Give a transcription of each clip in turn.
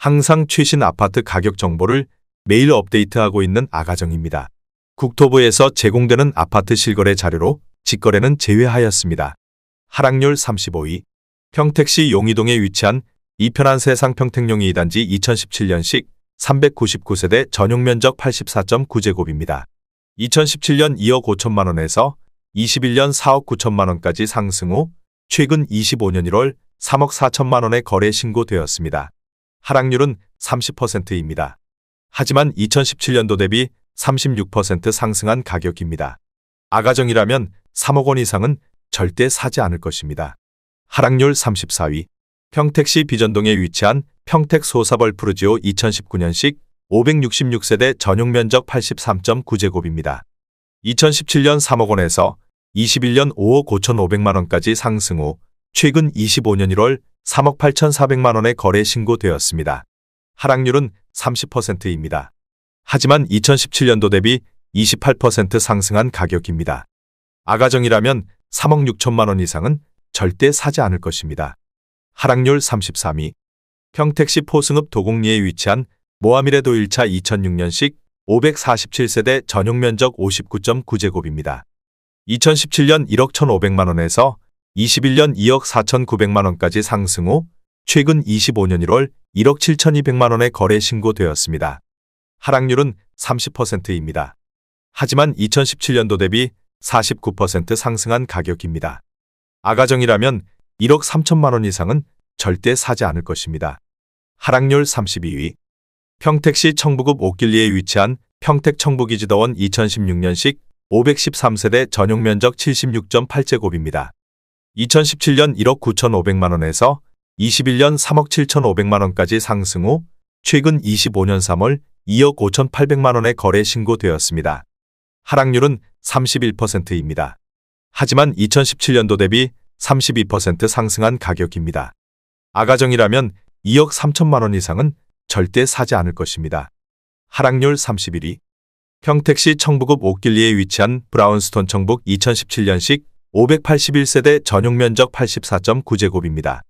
항상 최신 아파트 가격 정보를 매일 업데이트하고 있는 아가정입니다. 국토부에서 제공되는 아파트 실거래 자료로 직거래는 제외하였습니다. 하락률 35위. 평택시 용이동에 위치한 이편한 세상 평택용이 2단지 2017년식 399세대 전용면적 84.9제곱입니다. 2017년 2억 5천만 원에서 21년 4억 9천만 원까지 상승 후 최근 25년 1월 3억 4천만 원에 거래 신고되었습니다. 하락률은 30%입니다. 하지만 2017년도 대비 36% 상승한 가격입니다. 아가정이라면 3억 원 이상은 절대 사지 않을 것입니다. 하락률 34위. 평택시 비전동에 위치한 평택 소사벌 푸르지오 2019년식 566세대 전용면적 83.9제곱입니다. 2017년 3억 원에서 21년 5억 5,500만 원까지 상승 후 최근 25년 1월 3억 8,400만 원에 거래 신고되었습니다. 하락률은 30%입니다. 하지만 2017년도 대비 28% 상승한 가격입니다. 아가정이라면 3억 6천만 원 이상은 절대 사지 않을 것입니다. 하락률 33위. 평택시 포승읍 도곡리에 위치한 모하미레도 1차 2006년식 547세대 전용면적 59.9제곱입니다. 2017년 1억 1,500만 원에서 21년 2억 4,900만 원까지 상승 후 최근 25년 1월 1억 7,200만 원에 거래 신고되었습니다. 하락률은 30%입니다. 하지만 2017년도 대비 49% 상승한 가격입니다. 아가정이라면 1억 3천만 원 이상은 절대 사지 않을 것입니다. 하락률 32위. 평택시 청부읍 옥길리에 위치한 평택 청부기지더원 2016년식 513세대 전용면적 76.8제곱입니다. 2017년 1억 9,500만 원에서 21년 3억 7,500만 원까지 상승 후 최근 25년 3월 2억 5,800만 원에 거래 신고되었습니다. 하락률은 31%입니다. 하지만 2017년도 대비 32% 상승한 가격입니다. 아가정이라면 2억 3천만 원 이상은 절대 사지 않을 것입니다. 하락률 31위. 평택시 청부읍 옥길리에 위치한 브라운스톤 청북 2017년식 581세대 전용면적 84.9제곱입니다.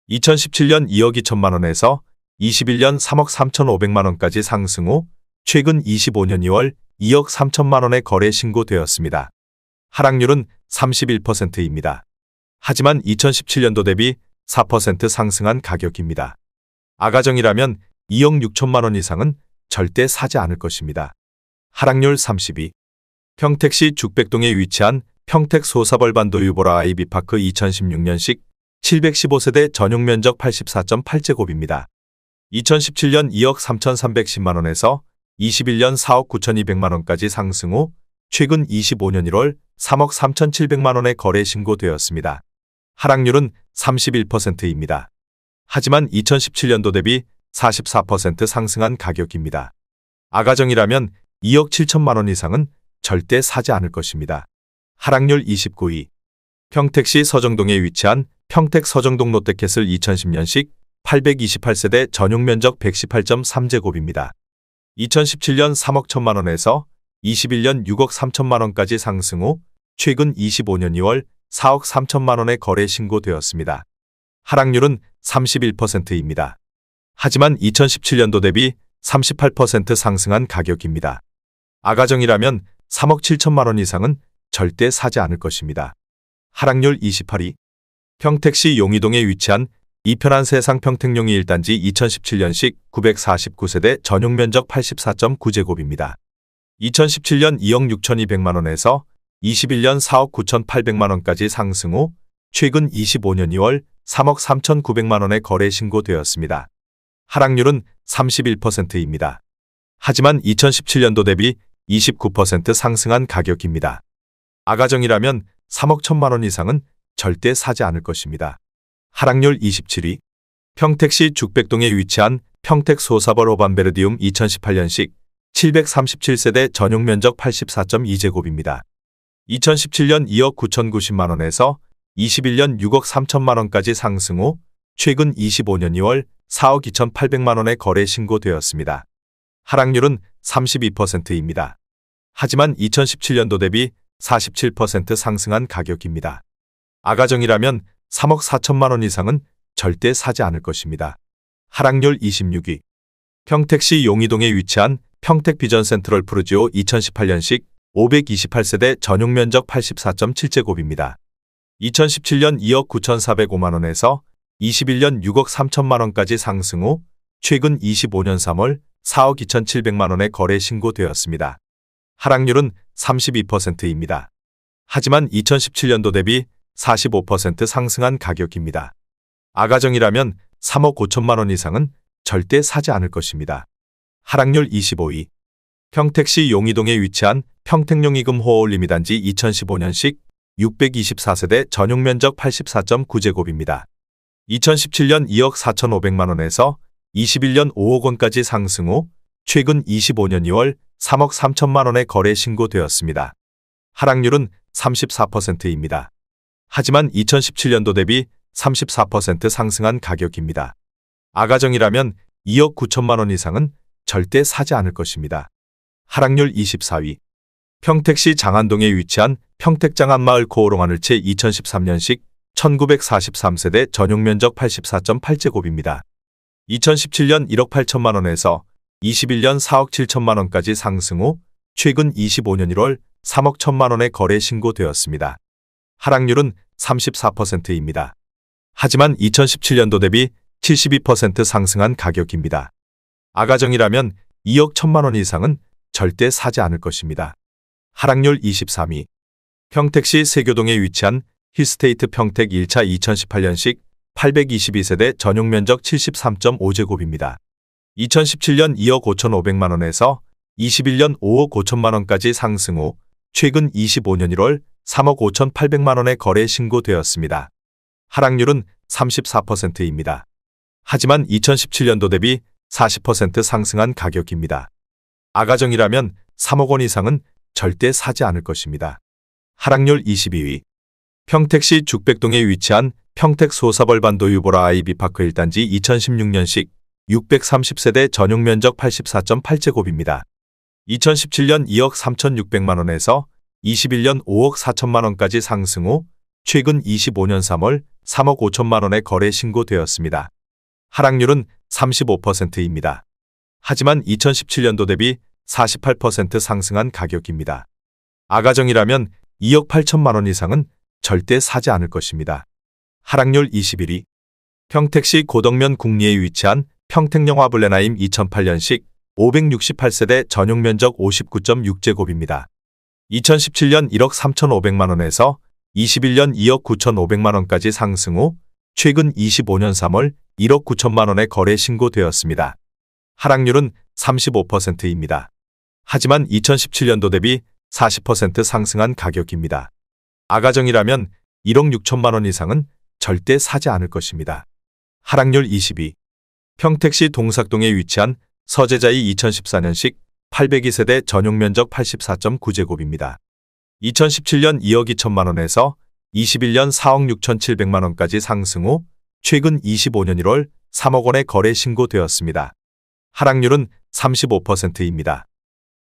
2017년 2억 2천만 원에서 21년 3억 3,500만 원까지 상승 후 최근 25년 2월 2억 3천만 원에 거래 신고되었습니다. 하락률은 31%입니다. 하지만 2017년도 대비 4% 상승한 가격입니다. 아가정이라면 2억 6천만 원 이상은 절대 사지 않을 것입니다. 하락률 32. 평택시 죽백동에 위치한 평택 소사벌반도 유보라 아이비파크 2016년식 715세대 전용면적 84.8제곱입니다. 2017년 2억 3,310만 원에서 21년 4억 9,200만 원까지 상승 후 최근 25년 1월 3억 3,700만 원에 거래 신고되었습니다. 하락률은 31%입니다. 하지만 2017년도 대비 44% 상승한 가격입니다. 아가정이라면 2억 7천만 원 이상은 절대 사지 않을 것입니다. 하락률 29위. 평택시 서정동에 위치한 평택 서정동 롯데캐슬 2010년식 828세대 전용면적 118.3제곱입니다. 2017년 3억 1천만 원에서 21년 6억 3천만 원까지 상승 후 최근 25년 2월 4억 3천만 원에 거래 신고되었습니다. 하락률은 31%입니다. 하지만 2017년도 대비 38% 상승한 가격입니다. 아가정이라면 3억 7천만 원 이상은 절대 사지 않을 것입니다. 하락률 28위. 평택시 용이동에 위치한 이편한 세상 평택용이 1단지 2017년식 949세대 전용면적 84.9제곱입니다. 2017년 2억 6,200만 원에서 21년 4억 9,800만 원까지 상승 후 최근 25년 2월 3억 3,900만 원에 거래 신고되었습니다. 하락률은 31%입니다. 하지만 2017년도 대비 29% 상승한 가격입니다. 아가정이라면 3억 1천만 원 이상은 절대 사지 않을 것입니다. 하락률 27위. 평택시 죽백동에 위치한 평택 소사벌 오반베르디움 2018년식 737세대 전용면적 84.2제곱입니다. 2017년 2억 9,090만 원에서 21년 6억 3천만 원까지 상승 후 최근 25년 2월 4억 2,800만 원에 거래 신고되었습니다. 하락률은 32%입니다. 하지만 2017년도 대비 47% 상승한 가격입니다. 아가정이라면 3억 4천만 원 이상은 절대 사지 않을 것입니다. 하락률 26위. 평택시 용이동에 위치한 평택비전 센트럴 푸르지오 2018년식 528세대 전용 면적 84.7제곱입니다. 2017년 2억 9,405만 원에서 21년 6억 3천만 원까지 상승 후 최근 25년 3월 4억 2,700만 원에 거래 신고되었습니다. 하락률은 32%입니다. 하지만 2017년도 대비 45% 상승한 가격입니다. 아가정이라면 3억 5천만 원 이상은 절대 사지 않을 것입니다. 하락률 25위. 평택시 용이동에 위치한 평택용이금 호어올림이단지 2015년식 624세대 전용 면적 84.9제곱입니다. 2017년 2억 4,500만 원에서 21년 5억 원까지 상승 후 최근 25년 2월 3억 3천만 원에 거래 신고되었습니다. 하락률은 34%입니다. 하지만 2017년도 대비 34% 상승한 가격입니다. 아가정이라면 2억 9천만 원 이상은 절대 사지 않을 것입니다. 하락률 24위. 평택시 장안동에 위치한 평택장안마을 코오롱하늘채 2013년식 1943세대 전용 면적 84.8제곱입니다. 2017년 1억 8천만 원에서 21년 4억 7천만 원까지 상승 후 최근 25년 1월 3억 1천만 원에 거래 신고되었습니다. 하락률은 34%입니다. 하지만 2017년도 대비 72% 상승한 가격입니다. 아가정이라면 2억 1천만 원 이상은 절대 사지 않을 것입니다. 하락률 23위. 평택시 세교동에 위치한 힐스테이트 평택 1차 2018년식 822세대 전용 면적 73.5제곱입니다. 2017년 2억 5,500만 원에서 21년 5억 5천만 원까지 상승 후 최근 25년 1월 3억 5,800만 원에 거래 신고되었습니다. 하락률은 34%입니다. 하지만 2017년도 대비 40% 상승한 가격입니다. 아가정이라면 3억 원 이상은 절대 사지 않을 것입니다. 하락률 22위. 평택시 죽백동에 위치한 평택 소사벌반도 유보라 아이비파크 1단지 2016년식 630세대 전용 면적 84.8제곱입니다. 2017년 2억 3,600만 원에서 21년 5억 4천만 원까지 상승 후 최근 25년 3월 3억 5천만 원에 거래 신고되었습니다. 하락률은 35%입니다. 하지만 2017년도 대비 48% 상승한 가격입니다. 아가정이라면 2억 8천만 원 이상은 절대 사지 않을 것입니다. 하락률 21위. 평택시 고덕면 국리에 위치한 평택영화 블레나임 2008년식 568세대 전용 면적 59.6제곱입니다. 2017년 1억 3,500만 원에서 21년 2억 9,500만 원까지 상승 후 최근 25년 3월 1억 9천만 원에 거래 신고되었습니다. 하락률은 35%입니다. 하지만 2017년도 대비 40% 상승한 가격입니다. 아가정이라면 1억 6천만 원 이상은 절대 사지 않을 것입니다. 하락률 22. 평택시 동삭동에 위치한 서재자이 2014년식 802세대 전용 면적 84.9제곱입니다. 2017년 2억 2천만 원에서 21년 4억 6,700만 원까지 상승 후 최근 25년 1월 3억 원에 거래 신고되었습니다. 하락률은 35%입니다.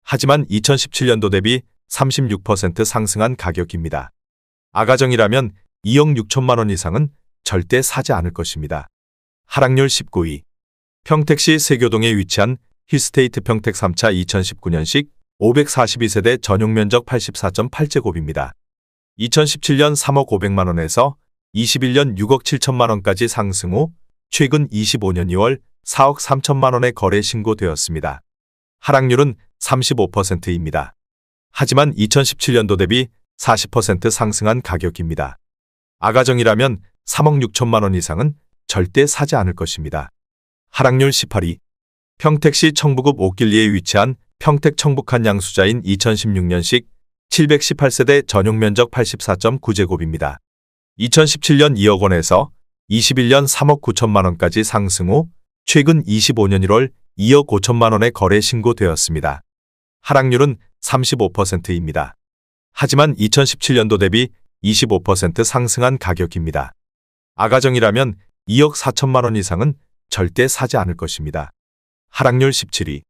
하지만 2017년도 대비 36% 상승한 가격입니다. 아가정이라면 2억 6천만 원 이상은 절대 사지 않을 것입니다. 하락률 19위. 평택시 세교동에 위치한 힐스테이트 평택 3차 2019년식 542세대 전용 면적 84.8제곱입니다. 2017년 3억 500만 원에서 21년 6억 7천만 원까지 상승 후 최근 25년 2월 4억 3천만 원에 거래 신고되었습니다. 하락률은 35%입니다. 하지만 2017년도 대비 40% 상승한 가격입니다. 아가정이라면 3억 6천만 원 이상은 절대 사지 않을 것입니다. 하락률 18위. 평택시 청부읍 옥길리에 위치한 평택 청북한 양수자인 2016년식 718세대 전용 면적 84.9제곱입니다. 2017년 2억 원에서 21년 3억 9천만 원까지 상승 후 최근 25년 1월 2억 5천만 원에 거래 신고되었습니다. 하락률은 35%입니다. 하지만 2017년도 대비 25% 상승한 가격입니다. 아가정이라면 2억 4천만 원 이상은 절대 사지 않을 것입니다. 하락률 17위.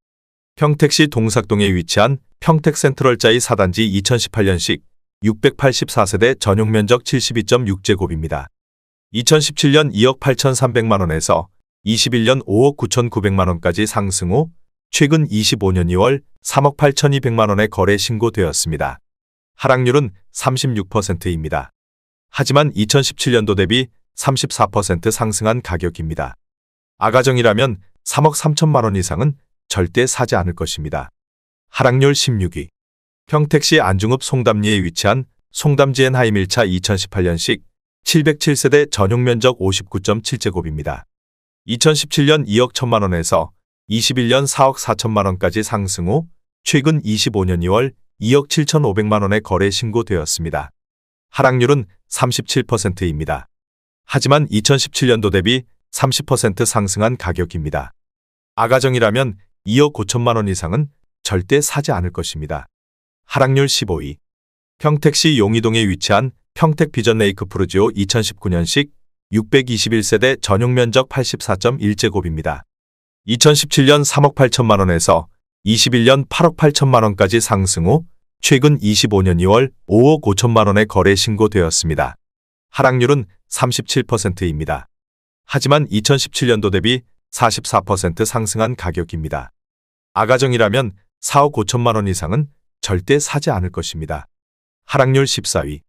평택시 동삭동에 위치한 평택센트럴자이 4단지 2018년식 684세대 전용 면적 72.6제곱입니다. 2017년 2억 8,300만 원에서 21년 5억 9,900만 원까지 상승 후 최근 25년 2월 3억 8,200만 원에 거래 신고되었습니다. 하락률은 36%입니다. 하지만 2017년도 대비 34% 상승한 가격입니다. 아가정이라면 3억 3천만 원 이상은 절대 사지 않을 것입니다. 하락률 16위. 평택시 안중읍 송담리에 위치한 송담지엔 하임 1차 2018년식 707세대 전용 면적 59.7제곱입니다. 2017년 2억 1천만 원에서 21년 4억 4천만 원까지 상승 후 최근 25년 2월 2억 7,500만 원에 거래 신고되었습니다. 하락률은 37%입니다. 하지만 2017년도 대비 30% 상승한 가격입니다. 아가정이라면 2억 5천만 원 이상은 절대 사지 않을 것입니다. 하락률 15위. 평택시 용이동에 위치한 평택 비전 레이크 프루지오 2019년식 621세대 전용 면적 84.1제곱입니다. 2017년 3억 8천만 원에서 21년 8억 8천만 원까지 상승 후 최근 25년 2월 5억 5천만 원에 거래 신고되었습니다. 하락률은 37%입니다. 하지만 2017년도 대비 44% 상승한 가격입니다. 아가정이라면 4억 5천만 원 이상은 절대 사지 않을 것입니다. 하락률 14위.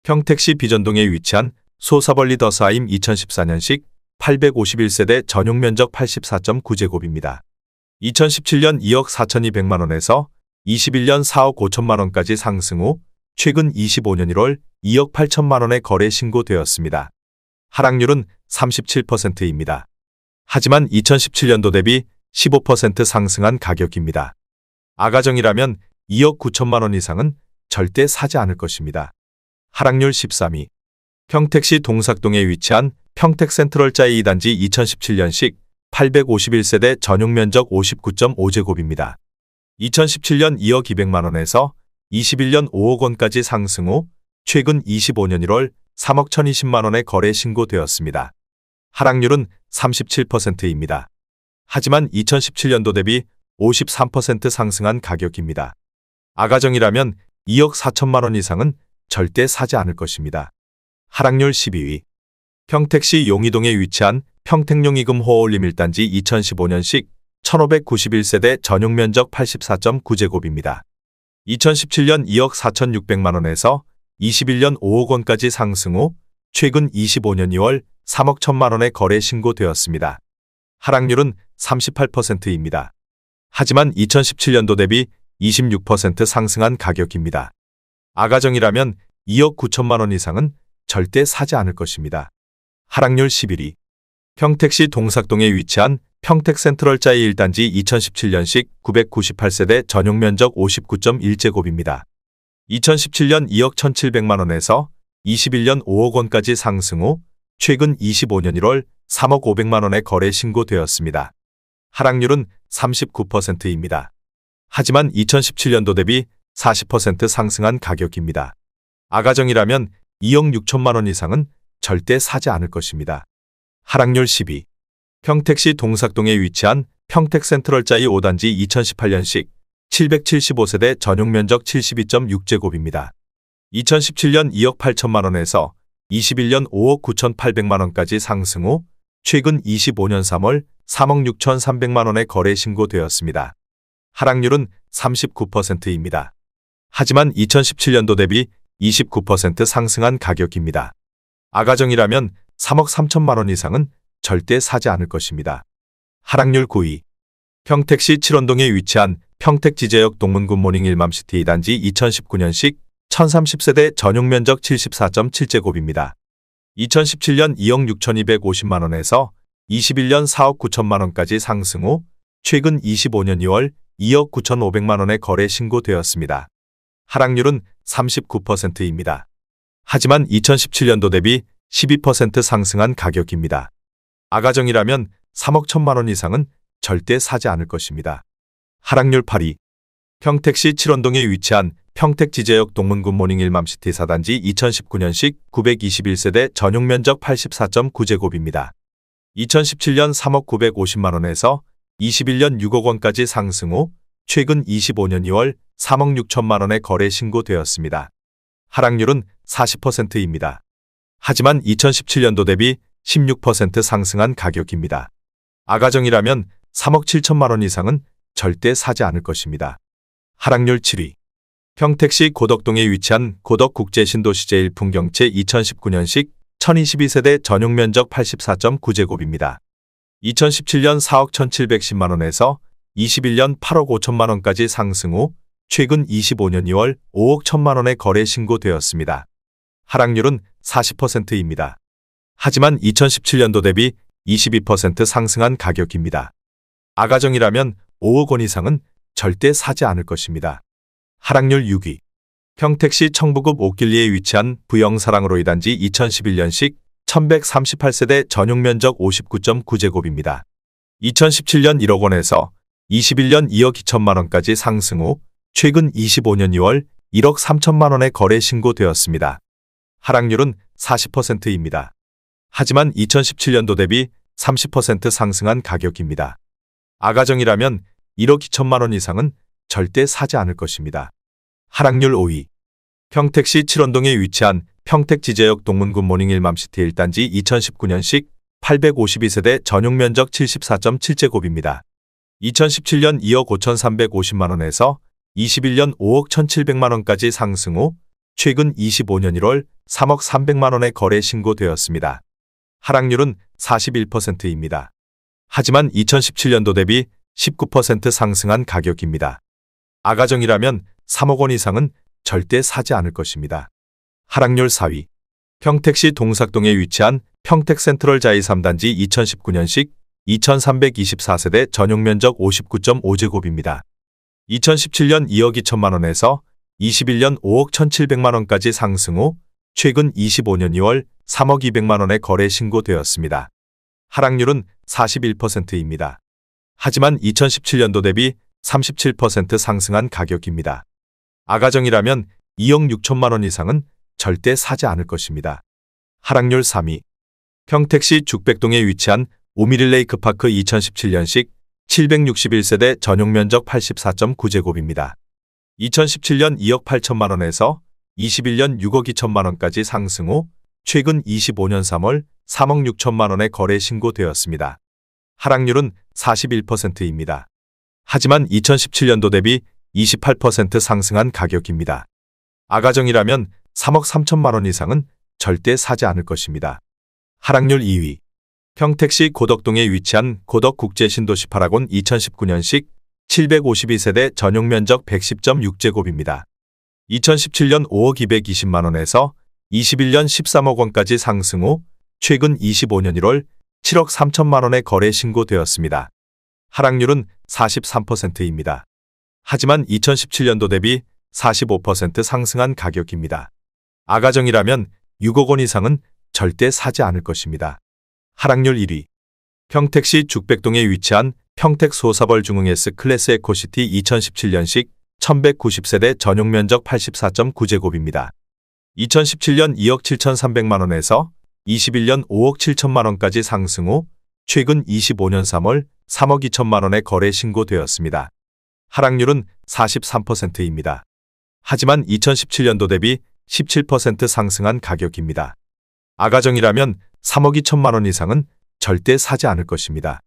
평택시 비전동에 위치한 소사벌리 더스하임 2014년식 851세대 전용 면적 84.9제곱입니다. 2017년 2억 4,200만 원에서 21년 4억 5천만 원까지 상승 후 최근 25년 1월 2억 8천만 원에 거래 신고되었습니다. 하락률은 37%입니다. 하지만 2017년도 대비 15% 상승한 가격입니다. 아가정이라면 2억 9천만 원 이상은 절대 사지 않을 것입니다. 하락률 13위. 평택시 동삭동에 위치한 평택 센트럴 짜이 2단지 2017년식 851세대 전용 면적 59.5제곱입니다. 2017년 2억 200만 원에서 21년 5억 원까지 상승 후 최근 25년 1월 3억 1,020만 원에 거래 신고되었습니다. 하락률은 37%입니다. 하지만 2017년도 대비 53% 상승한 가격입니다. 아가정이라면 2억 4천만 원 이상은 절대 사지 않을 것입니다. 하락률 12위. 평택시 용이동에 위치한 평택용이금 호어올림 1단지 2015년식 1591세대 전용 면적 84.9제곱입니다. 2017년 2억 4,600만 원에서 21년 5억 원까지 상승 후 최근 25년 2월 3억 1천만 원에 거래 신고되었습니다. 하락률은 38%입니다. 하지만 2017년도 대비 26% 상승한 가격입니다. 아가정이라면 2억 9천만 원 이상은 절대 사지 않을 것입니다. 하락률 11위. 평택시 동삭동에 위치한 평택 센트럴 짜이 1단지 2017년식 998세대 전용 면적 59.1제곱입니다. 2017년 2억 1,700만 원에서 21년 5억 원까지 상승 후 최근 25년 1월 3억 500만 원에 거래 신고되었습니다. 하락률은 39%입니다. 하지만 2017년도 대비 40% 상승한 가격입니다. 아가정이라면 2억 6천만 원 이상은 절대 사지 않을 것입니다. 하락률 10위. 평택시 동삭동에 위치한 평택 센트럴 짜이 5단지 2018년식 775세대 전용 면적 72.6제곱입니다. 2017년 2억 8천만 원에서 21년 5억 9,800만 원까지 상승 후 최근 25년 3월 3억 6,300만 원에 거래 신고되었습니다. 하락률은 39%입니다. 하지만 2017년도 대비 29% 상승한 가격입니다. 아가정이라면 3억 3천만 원 이상은 절대 사지 않을 것입니다. 하락률 9위. 평택시 칠원동에 위치한 평택지제역 동문굿모닝 1맘시티 2단지 2019년식 1030세대 전용 면적 74.7제곱입니다. 2017년 2억 6,250만 원에서 21년 4억 9천만 원까지 상승 후 최근 25년 2월 2억 9,500만 원에 거래 신고되었습니다. 하락률은 39%입니다. 하지만 2017년도 대비 12% 상승한 가격입니다. 아가정이라면 3억 1천만 원 이상은 절대 사지 않을 것입니다. 하락률 8위. 평택시 칠원동에 위치한 평택지제역 동문굿모닝 1맘시티 4단지 2019년식 921세대 전용 면적 84.9제곱입니다. 2017년 3억 950만 원에서 21년 6억 원까지 상승 후 최근 25년 2월 3억 6천만 원에 거래 신고되었습니다. 하락률은 40%입니다. 하지만 2017년도 대비 16% 상승한 가격입니다. 아가정이라면 3억 7천만 원 이상은 절대 사지 않을 것입니다. 하락률 7위. 평택시 고덕동에 위치한 고덕국제신도시 제1풍경채 2019년식 1022세대 전용 면적 84.9제곱입니다. 2017년 4억 1,710만 원에서 21년 8억 5천만 원까지 상승 후 최근 25년 2월 5억 1천만 원에 거래 신고되었습니다. 하락률은 40%입니다. 하지만 2017년도 대비 22% 상승한 가격입니다. 아가정이라면 5억 원 이상은 절대 사지 않을 것입니다. 하락률 6위. 평택시 청부급 옥길리에 위치한 부영사랑으로 2단지 2011년식 1138세대 전용 면적 59.9제곱입니다. 2017년 1억 원에서 21년 2억 2천만 원까지 상승 후 최근 25년 2월 1억 3천만 원에 거래 신고되었습니다. 하락률은 40%입니다. 하지만 2017년도 대비 30% 상승한 가격입니다. 아가정이라면 1억 2천만 원 이상은 절대 사지 않을 것입니다. 하락률 5위. 평택시 칠원동에 위치한 평택지제역 동문구 모닝 일맘시티 1단지 2019년식 852세대 전용 면적 74.7제곱입니다. 2017년 2억 5,350만 원에서 21년 5억 1,700만 원까지 상승 후 최근 25년 1월 3억 300만 원에 거래 신고되었습니다. 하락률은 41%입니다. 하지만 2017년도 대비 19% 상승한 가격입니다. 아가정이라면 3억 원 이상은 절대 사지 않을 것입니다. 하락률 4위. 평택시 동삭동에 위치한 평택센트럴 자이 3단지 2019년식 2324세대 전용 면적 59.5제곱입니다. 2017년 2억 2천만 원에서 21년 5억 1,700만 원까지 상승 후 최근 25년 2월 3억 200만 원에 거래 신고되었습니다. 하락률은 41%입니다. 하지만 2017년도 대비 37% 상승한 가격입니다. 아가정이라면 2억 6천만 원 이상은 절대 사지 않을 것입니다. 하락률 3위. 평택시 죽백동에 위치한 오미릴레이크파크 2017년식 761세대 전용 면적 84.9제곱입니다. 2017년 2억 8천만 원에서 21년 6억 2천만 원까지 상승 후 최근 25년 3월 3억 6천만 원에 거래 신고되었습니다. 하락률은 41%입니다. 하지만 2017년도 대비 28% 상승한 가격입니다. 아가정이라면 3억 3천만 원 이상은 절대 사지 않을 것입니다. 하락률 2위. 평택시 고덕동에 위치한 고덕국제신도시 파라곤 2019년식 752세대 전용 면적 110.6제곱입니다. 2017년 5억 220만 원에서 21년 13억 원까지 상승 후 최근 25년 1월 7억 3천만 원에 거래 신고되었습니다. 하락률은 43%입니다. 하지만 2017년도 대비 45% 상승한 가격입니다. 아가정이라면 6억 원 이상은 절대 사지 않을 것입니다. 하락률 1위. 평택시 죽백동에 위치한 평택 소사벌 중흥 S클래스 에코시티 2017년식 1190세대 전용 면적 84.9제곱입니다. 2017년 2억 7,300만 원에서 21년 5억 7천만 원까지 상승 후 최근 25년 3월 3억 2천만 원에 거래 신고되었습니다. 하락률은 43%입니다. 하지만 2017년도 대비 17% 상승한 가격입니다. 아가정이라면 3억 2천만 원 이상은 절대 사지 않을 것입니다.